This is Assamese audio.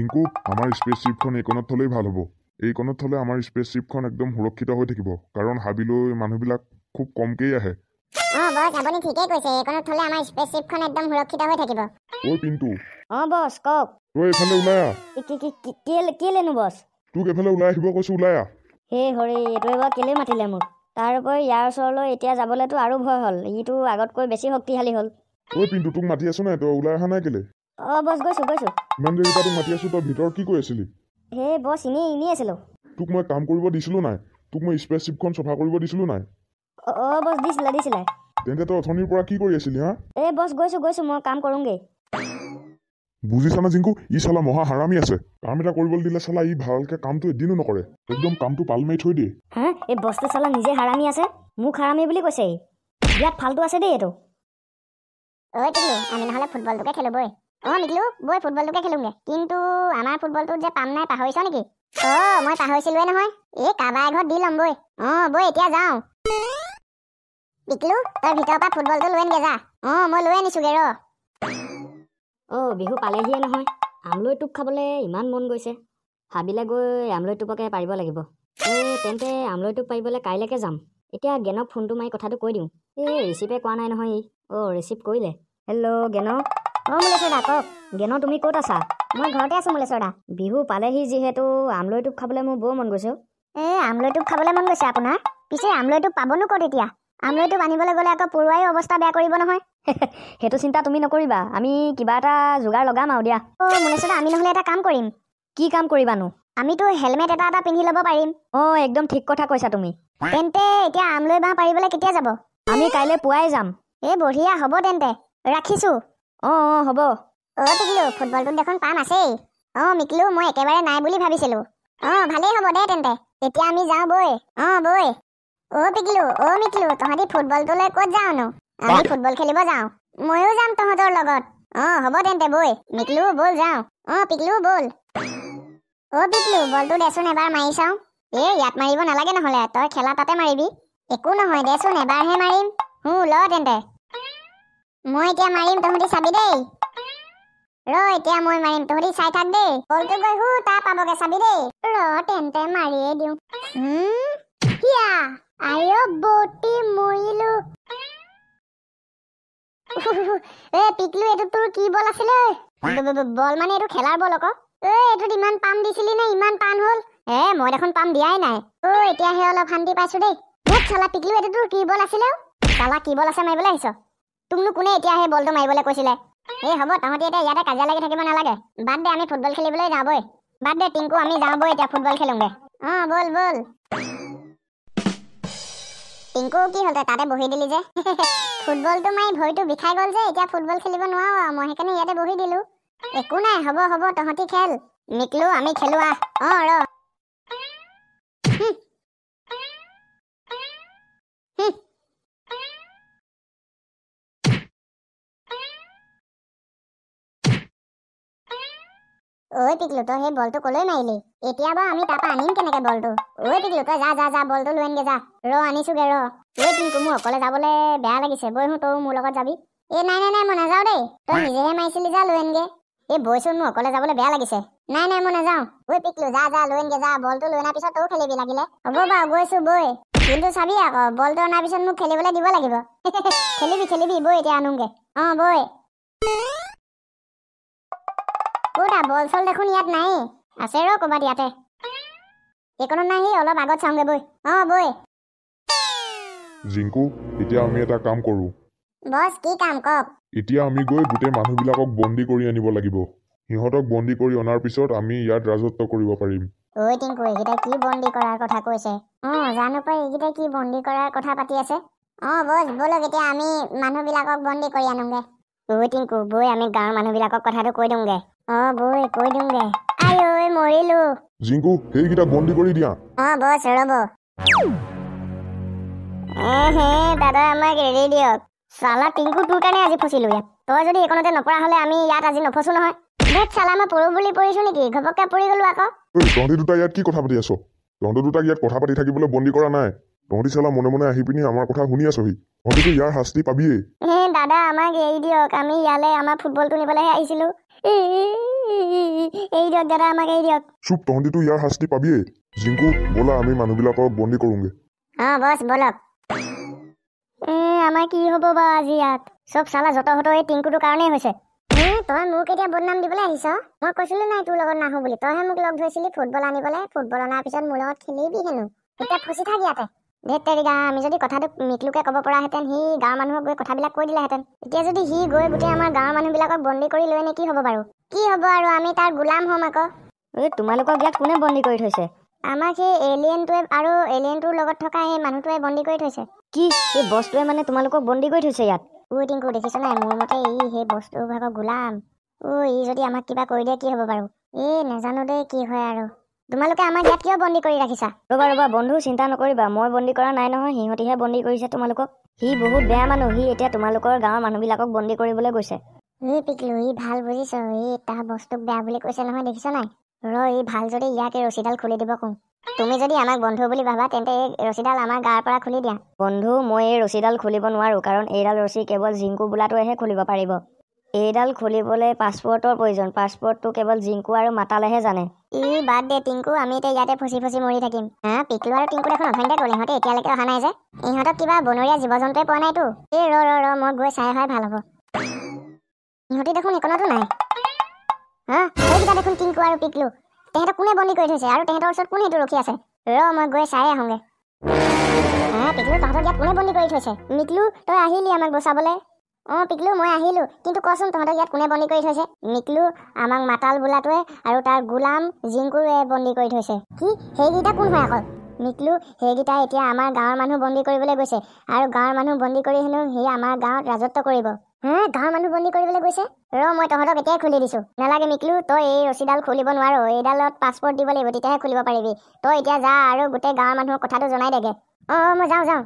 জিংকু আমাৰ স্পেচশ্বিপখন এইকণত থ'লেই ভাল হ'ব। এইকণত থ'লে আমাৰ স্পেচশ্বিপখন একদম সুৰক্ষিত হৈ থাকিব, কাৰণ হাবিলৈ মানুহবিলাক খুব কমকেই আহে। বছ আপুনি ঠিকেই কৈছে, এইকণত থ'লে আমাৰ স্পেচশ্বিপখন একদম সুৰক্ষিত হৈ থাকিব। ঐ পিণ্টু, বছ কওক। তই এইফালে ওলাই আহ। কেলেনো বছ? তোক এইফালে ওলাই আহিব কৈছো, ওলাই আহ। হে হৰি, এইটো এবাৰ কেলে মাতিলে মোক? তাৰ উপৰি ইয়াৰ ওচৰলৈ এতিয়া যাবলৈতো আৰু ভয় হ'ল, ইটো আগতকৈ বেছি শক্তিশালী হ'ল। ঐ পিণ্টু, তোক মাতি আছো নাই, তই ওলাই অহা নাই কেলে? বছ গৈছো। ইমান দেৰি পৰা তোক মাতি আছো, তই ভিতৰত কি কৰি আছিলি? হে বছ, এনেই আছিলো। তোক মই কাম কৰিব দিছিলো নাই? তোক মই স্পেচশ্বিপখন চফা কৰিব দিছিলো নাই? বছ দিছিলে। তেন্তে তই অথনিৰ পৰা কি কৰি আছিলি হা? বছ গৈছো, মই কাম কৰোঁগে। বুজিছা না জিংকু, ই চালা মহা হাৰামি আছে। কাম এটা কৰিবলৈ দিলে চালা ই ভালকে কামটো এদিনো নকৰে, একদম কামটো পাল মাৰি থৈ দিয়ে। এই বছটো চালা নিজে হাৰামি আছে, মোক হাৰামি বুলি কৈছে। বিৰাট ফাল্টু আছে দেই এইটো। টিকলু, আমি নহ'লে ফুটবলটোকে খেলো বৈ। মিকলু, বৈ ফুটবলটোকে খেলোগে। কিন্তু আমাৰ ফুটবলটোত যে পাম নাই, পাহৰিছ নেকি? মই পাহৰিছিলোৱে নহয়। এই কাৰোবাৰ ঘৰত দি ল'ম বৈ। বৈ এতিয়া যাওঁ। টিকলু, তই ভিতৰৰ পৰা ফুটবলটো লৈ আনগে যা। মই লৈ আনিছোগে ৰ। বিহু পালেহিয়ে নহয়, আমলৈ টোপ খাবলৈ ইমান মন গৈছে। হাবিলে গৈ আমলৈ টোপকে পাৰিব লাগিব। তেন্তে আমলৈ টোপ পাৰিবলৈ কাইলৈকে যাম। এতিয়া গেনক ফোনটো মাৰি কথাটো কৈ দিওঁ। ৰিচিভে কৰা নাই নহয় ই। ৰিচিভ কৰিলে। হেল্ল' গেন। মুলেশ্বৰ দা কওক। গেন, তুমি ক'ত আছা? মই ঘৰতে আছো মুলেশ্বৰ দা। বিহু পালেহি যিহেতু আমলৈ টোপ খাবলৈ মোৰ বৰ মন গৈছে। আমলৈ টোপ খাবলৈ মন গৈছে আপোনাৰ? পিছে আমলৈ টোপ পাবনো ক'ত এতিয়া? আমলৈ টোপ আনিবলৈ গ'লে আকৌ পৰুৱাই অৱস্থা বেয়া কৰিব নহয়। সেইটো চিন্তা তুমি নকৰিবা, আমি কিবা এটা যোগাৰ লগাম আৰু দিয়া। মুলেশ্বৰ দা, আমি নহ'লে এটা কাম কৰিম। কি কাম কৰিবানো? আমিতো হেলমেট এটা পিন্ধি ল'ব পাৰিম। একদম ঠিক কথা কৈছা তুমি। তেন্তে এতিয়া আমলৈ বাঁহ পাৰিবলৈ কেতিয়া যাব? আমি কাইলৈ পুৱাই যাম। বঢ়িয়া, হ'ব তেন্তে ৰাখিছো। হ'ব। টিকলু, ফুটবলটোত দেখোন পাম আছেই। মিকলু, মই একেবাৰে নাই বুলি ভাবিছিলো। ভালেই হ'ব দে তেন্তে, এতিয়া আমি যাওঁ বৈ। বৈ। টিকলু, মিকলু, তহঁতি ফুটবলটোলৈ ক'ত যাওঁনো? আমি ফুটবল খেলিব যাওঁ। ময়ো যাম তহঁতৰ লগত। হ'ব তেন্তে বৈ। মিকলু ব'ল যাওঁ। পিকলু ব'ল। পিকলু, বলটো দেচোন এবাৰ মাৰি চাওঁ। ইয়াত মাৰিব নালাগে, নহ'লে তই খেলা তাতে মাৰিবি। একো নহয়, দেচোন এবাৰহে মাৰিম। ল তেন্তে। মই এতিয়া মাৰিম, তহঁতি চাবি দেই। এতিয়া মই মাৰিম, তহঁতি চাই থাক দেই। বলটো গৈ তাৰ পাবগে, চাবি দেই। তেন্তে মাৰিয়ে দিওঁ। বটি মৰিলো। পিকলু, এইটো তোৰ কি বল আছিলে? বল মানে এইটো খেলাৰ বল আকৌ। এইটোত ইমান পাম দিছিলি নে ইমান টান হ'ল? মই দেখোন পাম দিয়াই নাই। এতিয়াহে অলপ শান্তি পাইছো দেই। চালা পিকলু, এইটো তোৰ কি বল আছিলে? চালা কি বল আছে মাৰিবলৈ আহিছ? তোকনো কোনে এতিয়া সেই বলটো মাৰিবলৈ কৈছিলে? হ'ব, তহঁতি এতিয়া ইয়াতে কাজিয়া লাগি থাকিব নালাগে। বাদ দে, আমি ফুটবল খেলিবলৈ যাওঁ বৈ। বাদ দে টিংকু, আমি যাওঁ বৈ এতিয়া ফুটবল খেলোগে। বল। টিংকু, কি হ'ল তই তাতে বহি দিলি যে? ফুটবলটো মাৰি ভৰিটো বিষাই গ'ল যে, এতিয়া ফুটবল খেলিব নোৱাৰো আৰু। মই সেইকাৰণে ইয়াতে বহি দিলো। একো নাই, হ'ব, তহঁতি খেল। মিকলু, আমি খেলো আহ। ৰ। পিকলু, তই সেই বলটো কলৈ মাৰিলি? এতিয়া বাৰু আমি তাৰপৰা আনিম কেনেকে বলটো? পিকলু, তই যা বলটো লৈ আনগে যা। আনিছোগে ৰ। টিংকু, মোৰ অকলে যাবলৈ বেয়া লাগিছে। বৈ তই মোৰ লগত যাবি। নাই, মই নাযাওঁ দেই। তই নিজেহে মাৰিছিলি, যা লৈ আনগে। বৈচোন, মোৰ অকলে যাবলৈ বেয়া লাগিছে। নাই, মই নাযাওঁ। পিকলু, যা লৈ আনগে যা। বলটো লৈ অনাৰ পিছত তইও খেলিবি লাগিলে। হ'ব বাৰু, গৈছো বৈ। কিন্তু চাবি আকৌ, বলটো অনাৰ পিছত মোক খেলিবলৈ দিব লাগিব। খেলিবি বৈ, এতিয়া আনোগে। বৈ। বল চল দেখোন ইয়াত নাই। আছে ৰ ক'বাত ইয়াতে। এইকণত নাই, অলপ আগত চাওঁগে বৈ। বৈ। জিংকু, এতিয়া আমি এটা কাম কৰো। বছ, কি কাম কওক? এতিয়া আমি গৈ গোটেই মানুহবিলাকক বন্দী কৰি আনিব লাগিব। সিহঁতক বন্দী কৰি অনাৰ পিছত আমি ইয়াত ৰাজত্ব কৰিব পাৰিম। টিংকু, এইকেইটাই কি বন্দী কৰাৰ কথা কৈছে? জানো পাই, এইকেইটাই কি বন্দী কৰাৰ কথা পাতি আছে। ব'লক এতিয়া আমি মানুহবিলাকক বন্দী কৰি আনোগে। টিংকু, বৈ আমি গাঁৱৰ মানুহবিলাকক কথাটো কৈ দিওঁগে। বৈ কৈ দিওঁগে। মৰিলো। জিংকু, সেইকেইটা বন্দী কৰি দিয়া। বছ ৰ'ব। দাদা, আমাক এৰি দিয়ক। চালা টিংকু, তোৰ কাৰণে আজি ফচিলো ইয়াত। তই যদি এইকণতে নপৰা হ'লে আমি ইয়াত আজি নফচো নহয়। চালা, মই পৰো বুলি পৰিছো নেকি? ঘপককে পৰি গলো আকৌ। তহঁতি দুটা ইয়াত কি কথা পাতি আছ? তহঁতি দুটাক ইয়াত কথা পাতি থাকিবলৈ বন্দী কৰা নাই। তহঁতি চালা মনে মনে আহি পিনি আমাৰ কথা শুনি আছহি। তহঁতিতো ইয়াৰ শাস্তি পাবিয়েই। দাদা, আমাক এৰি দিয়ক। আমি ইয়ালৈ আমাৰ ফুটবলটো নিবলৈহে আহিছিলো। এই দিয়ক দাদা আমাক এই দিয়ক চুপ, তহঁতিতো ইয়াৰ শাস্তি পাবিয়েই। জিংকু, ব'লা আমি মানুহবিলাকক বন্দী কৰোঁগে। বছ বলক আমাৰ কি হ'ব বাৰু আজি ইয়াত চব চালা যত হত এই টিংকুটোৰ কাৰণেই হৈছে তই মোক এতিয়া বদনাম দিবলৈ আহিছ মই কৈছিলো নাই তোৰ লগত নাহো বুলি তইহে মোক লগ ধৰিছিলি ফুটবল আনিবলৈ ফুটবল অনাৰ পিছত মোৰ লগত খেলিবি হেনো এতিয়া ফচি থাক ইয়াতে ধেত তেৰিকা আমি যদি কথাটো মিকলুকে ক'ব পৰাহেঁতেন সি গাঁৱৰ মানুহক গৈ কথাবিলাক কৈ দিলেহেঁতেন এতিয়া যদি সি গৈ গোটেই আমাৰ গাঁৱৰ মানুহবিলাকক বন্দী কৰি লৈ নে কি হ'ব বাৰু কি হ'ব আৰু আমি তাৰ গোলাম হ'ম আকৌ এই তোমালোকক ইয়াত কোনে বন্দী কৰি থৈছে আমাক সেই এলিয়েনটোৱে আৰু এলিয়েনটোৰ লগত থকা সেই মানুহটোৱে বন্দী কৰি থৈছে কি এই বস্তুৱে মানে তোমালোকক বন্দী কৰি থৈছে ইয়াত টিংকু দেখিছ নাই মোৰ মতে ই সেই বস্তুৰ ভাগৰ গোলাম ই যদি আমাক কিবা কৰি দিয়ে কি হ'ব বাৰু নাজানো দেই কি হয় আৰু তোমালোকে আমাক ইয়াত কিয় বন্দী কৰি ৰাখিছা ৰ'বা বন্ধু চিন্তা নকৰিবা মই বন্দী কৰা নাই নহয় সিহঁতিহে বন্দী কৰিছে তোমালোকক সি বহুত বেয়া মানুহ সি এতিয়া তোমালোকৰ গাঁৱৰ মানুহবিলাকক বন্দী কৰিবলৈ গৈছে পিকলু ই ভাল বুজিছ তাৰ বস্তুক বেয়া বুলি কৈছে নহয় দেখিছ নাই ই ভাল যদি ইয়াকে ৰছীডাল খুলি দিব কওঁ তুমি যদি আমাক বন্ধু বুলি ভাবা তেন্তে এই ৰছীডাল আমাৰ গাৰ পৰা খুলি দিয়া বন্ধু মই এই ৰছীডাল খুলিব নোৱাৰোঁ কাৰণ এইডাল ৰছী কেৱল জিংকু বোলাটোৱেহে খুলিব পাৰিব এইডাল খুলিবলৈ পাছপৰ্টৰ প্ৰয়োজন পাছপৰ্টটো কেৱল জিংকু আৰু মাতালেহে জানে বাদ দে টিংকু আমি এতিয়া ইয়াতে ফচি মৰি থাকিম পিকলু আৰু টিংকু দেখোন অথনিতে গ'ল ইহঁতে এতিয়ালৈকে অহা নাই যে ইহঁতক কিবা বনৰীয়া জীৱ জন্তুৱে পোৱা নাইতো ৰ মই গৈ চাই হয় ভাল হ'ব ইহঁতি দেখোন একোনাতো নাই সেইকেইটা দেখোন টিংকু আৰু পিকলু তেহেঁতক কোনে বন্দী কৰি থৈছে আৰু তেহেঁতৰ ওচৰত কোন সেইটো ৰখি আছে মই গৈ চাই আহোঁগে পিকলু তহঁতক ইয়াত কোনে বন্দী কৰি থৈছে মিকলু তই আহিলি আমাক বচাবলৈ পিকলু মই আহিলো কিন্তু কচোন তহঁতক ইয়াত কোনে বন্দী কৰি থৈছে মিকলু আমাক মাতাল বোলাটোৱে আৰু তাৰ গোলাম জিংকুৱে বন্দী কৰি থৈছে কি সেইকেইটা কোন হয় অকল মিকলু সেইকেইটা এতিয়া আমাৰ গাঁৱৰ মানুহ বন্দী কৰিবলৈ গৈছে আৰু গাঁৱৰ মানুহ বন্দী কৰি হেনো সি আমাৰ গাঁৱত ৰাজত্ব কৰিব গাঁৱৰ মানুহ বন্দী কৰিবলৈ গৈছে মই তহঁতক এতিয়াই খুলি দিছো নালাগে মিকলু তই এই ৰছীডাল খুলিব নোৱাৰ এইডালত পাছপৰ্ট দিব লাগিব তেতিয়াহে খুলিব পাৰিবি তই এতিয়া যা আৰু গোটেই গাঁৱৰ মানুহক কথাটো জনাই দেগে মই যাওঁ